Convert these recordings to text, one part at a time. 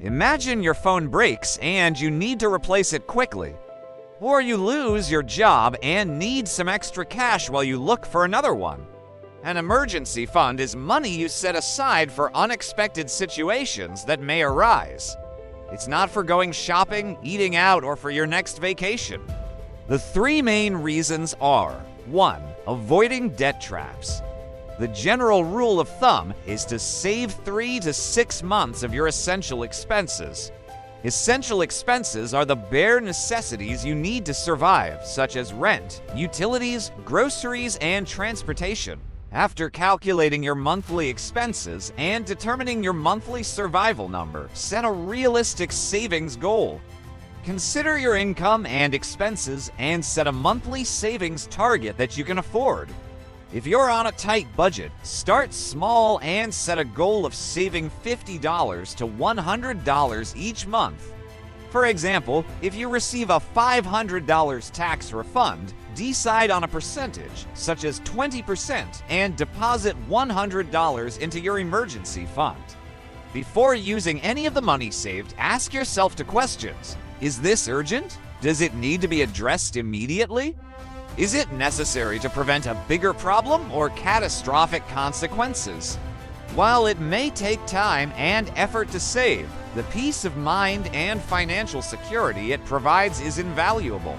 Imagine your phone breaks and you need to replace it quickly. Or you lose your job and need some extra cash while you look for another one. An emergency fund is money you set aside for unexpected situations that may arise. It's not for going shopping, eating out, or for your next vacation. The three main reasons are: 1. Avoiding debt traps. The general rule of thumb is to save 3 to 6 months of your essential expenses. Essential expenses are the bare necessities you need to survive, such as rent, utilities, groceries, and transportation. After calculating your monthly expenses and determining your monthly survival number, set a realistic savings goal. Consider your income and expenses and set a monthly savings target that you can afford. If you're on a tight budget, start small and set a goal of saving $50 to $100 each month. For example, if you receive a $500 tax refund, decide on a percentage, such as 20%, and deposit $100 into your emergency fund. Before using any of the money saved, ask yourself the questions: is this urgent? Does it need to be addressed immediately? Is it necessary to prevent a bigger problem or catastrophic consequences? While it may take time and effort to save, the peace of mind and financial security it provides is invaluable.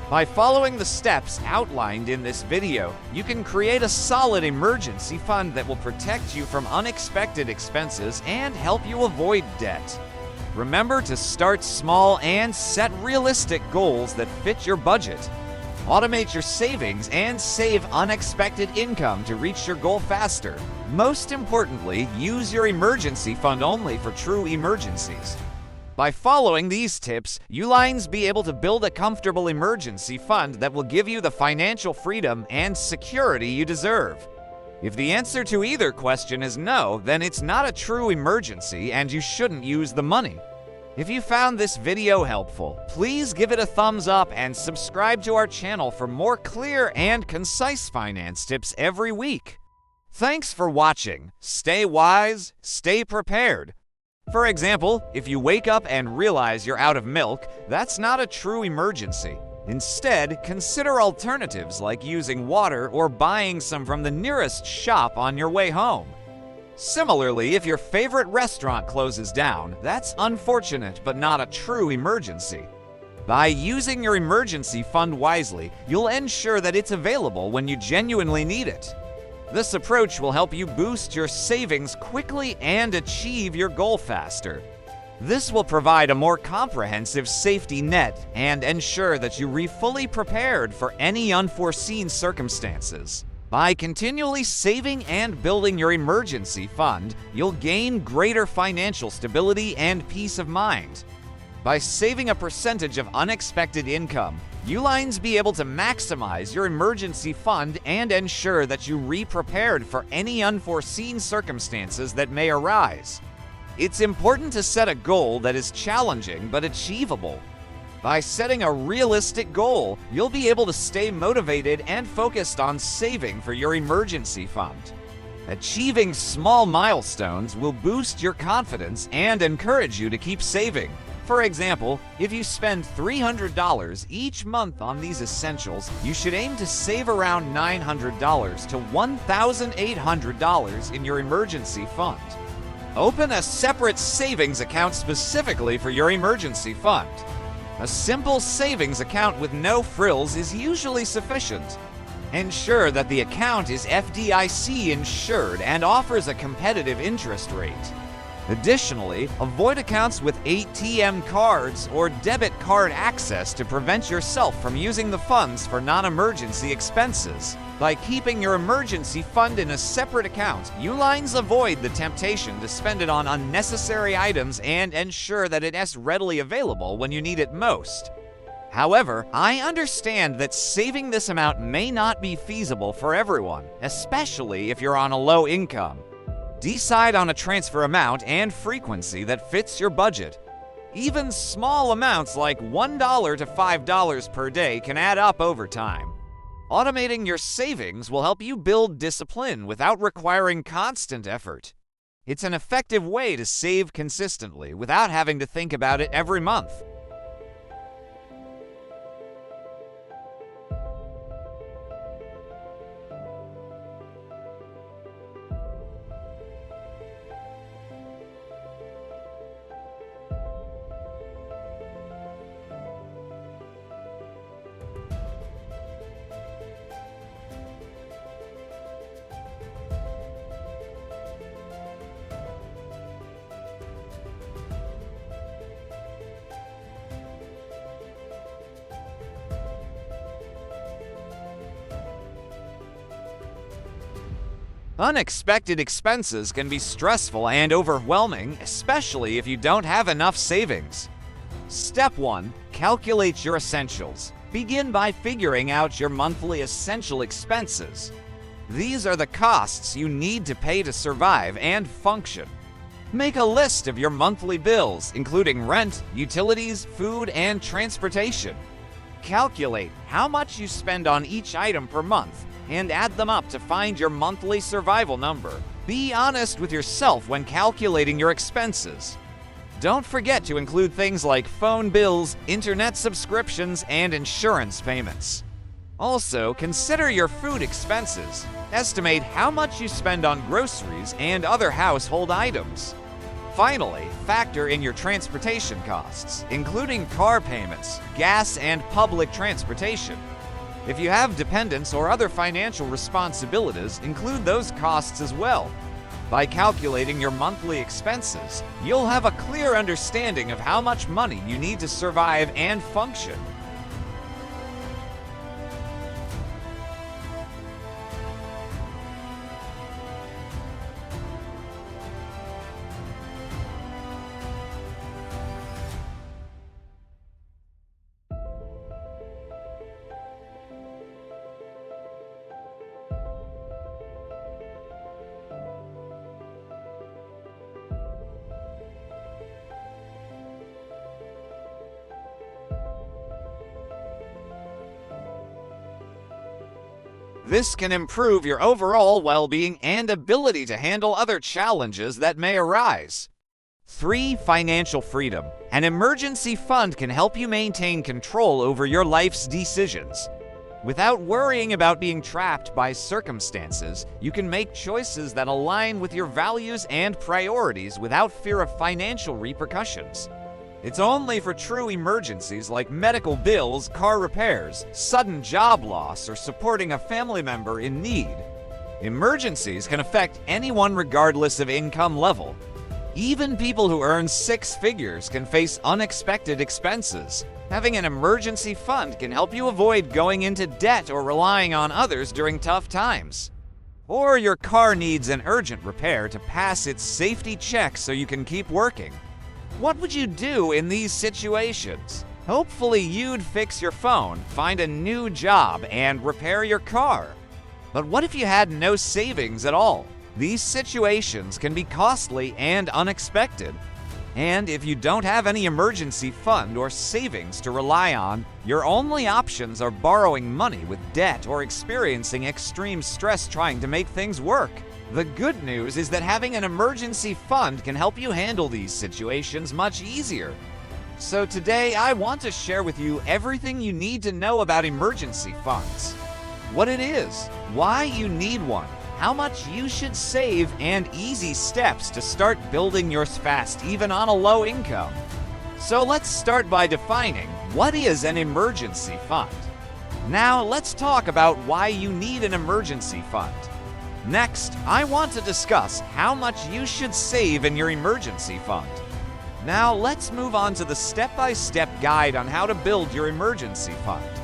By following the steps outlined in this video, you can create a solid emergency fund that will protect you from unexpected expenses and help you avoid debt. Remember to start small and set realistic goals that fit your budget. Automate your savings and save unexpected income to reach your goal faster. Most importantly, use your emergency fund only for true emergencies. By following these tips, you'll be able to build a comfortable emergency fund that will give you the financial freedom and security you deserve. If the answer to either question is no, then it's not a true emergency and you shouldn't use the money. If you found this video helpful, please give it a thumbs up and subscribe to our channel for more clear and concise finance tips every week. Thanks for watching. Stay wise, stay prepared. For example, if you wake up and realize you're out of milk, that's not a true emergency. Instead, consider alternatives like using water or buying some from the nearest shop on your way home. Similarly, if your favorite restaurant closes down, that's unfortunate but not a true emergency. By using your emergency fund wisely, you'll ensure that it's available when you genuinely need it. This approach will help you boost your savings quickly and achieve your goal faster. This will provide a more comprehensive safety net and ensure that you're fully prepared for any unforeseen circumstances. By continually saving and building your emergency fund, you'll gain greater financial stability and peace of mind. By saving a percentage of unexpected income, you'll be able to maximize your emergency fund and ensure that you're prepared for any unforeseen circumstances that may arise. It's important to set a goal that is challenging but achievable. By setting a realistic goal, you'll be able to stay motivated and focused on saving for your emergency fund. Achieving small milestones will boost your confidence and encourage you to keep saving. For example, if you spend $300 each month on these essentials, you should aim to save around $900 to $1,800 in your emergency fund. Open a separate savings account specifically for your emergency fund. A simple savings account with no frills is usually sufficient. Ensure that the account is FDIC insured and offers a competitive interest rate. Additionally, avoid accounts with ATM cards or debit card access to prevent yourself from using the funds for non-emergency expenses. By keeping your emergency fund in a separate account, you'll avoid the temptation to spend it on unnecessary items and ensure that it is readily available when you need it most. However, I understand that saving this amount may not be feasible for everyone, especially if you're on a low income. Decide on a transfer amount and frequency that fits your budget. Even small amounts like $1 to $5 per day can add up over time. Automating your savings will help you build discipline without requiring constant effort. It's an effective way to save consistently without having to think about it every month. Unexpected expenses can be stressful and overwhelming, especially if you don't have enough savings. Step 1. Calculate your essentials. Begin by figuring out your monthly essential expenses. These are the costs you need to pay to survive and function. Make a list of your monthly bills, including rent, utilities, food, and transportation. Calculate how much you spend on each item per month and add them up to find your monthly survival number. Be honest with yourself when calculating your expenses. Don't forget to include things like phone bills, internet subscriptions, and insurance payments. Also, consider your food expenses. Estimate how much you spend on groceries and other household items. Finally, factor in your transportation costs, including car payments, gas, and public transportation. If you have dependents or other financial responsibilities, include those costs as well. By calculating your monthly expenses, you'll have a clear understanding of how much money you need to survive and function. This can improve your overall well-being and ability to handle other challenges that may arise. 3. Financial freedom. An emergency fund can help you maintain control over your life's decisions. Without worrying about being trapped by circumstances, you can make choices that align with your values and priorities without fear of financial repercussions. It's only for true emergencies like medical bills, car repairs, sudden job loss, or supporting a family member in need. Emergencies can affect anyone regardless of income level. Even people who earn 6 figures can face unexpected expenses. Having an emergency fund can help you avoid going into debt or relying on others during tough times. Or your car needs an urgent repair to pass its safety check so you can keep working. What would you do in these situations? Hopefully you'd fix your phone, find a new job, and repair your car. But what if you had no savings at all? These situations can be costly and unexpected. And if you don't have any emergency fund or savings to rely on, your only options are borrowing money with debt or experiencing extreme stress trying to make things work. The good news is that having an emergency fund can help you handle these situations much easier. So today I want to share with you everything you need to know about emergency funds. What it is, why you need one, how much you should save, and easy steps to start building yours fast even on a low income. So let's start by defining what is an emergency fund. Now let's talk about why you need an emergency fund. Next, I want to discuss how much you should save in your emergency fund. Now, let's move on to the step-by-step guide on how to build your emergency fund.